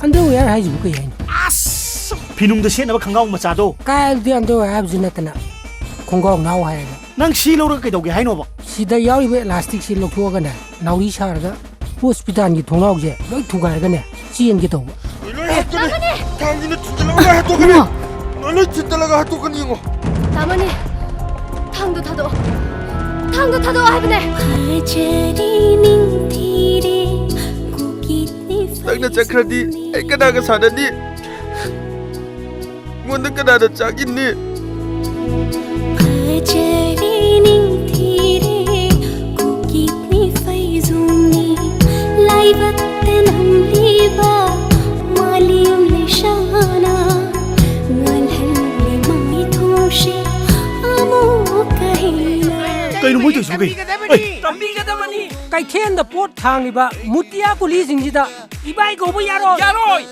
underwear 하지 뭐 그냥 아스 비농도 세나봐 강가온 마차도 까일도 underwear 하지 나타나 공공 나와 하야 난 실로를 그도게 하이노 봐 시다 야리베 라스틱 실 놓고가네 나우리 샤르가 호스피탈이 통나오게 너 두가르가네 지연 게도 당신은 진짜라가 하도그니 너는 진짜라가 하도그니 이거 나머니 당도 타도 하이브네 당나 자크라디 에까나가 사다니 뭔데 까나다 짝있니 그이는 뭐지 저게 까이텐더 포트 탕리바 무티야 굴리징지다 이바이 고부 야로 야로이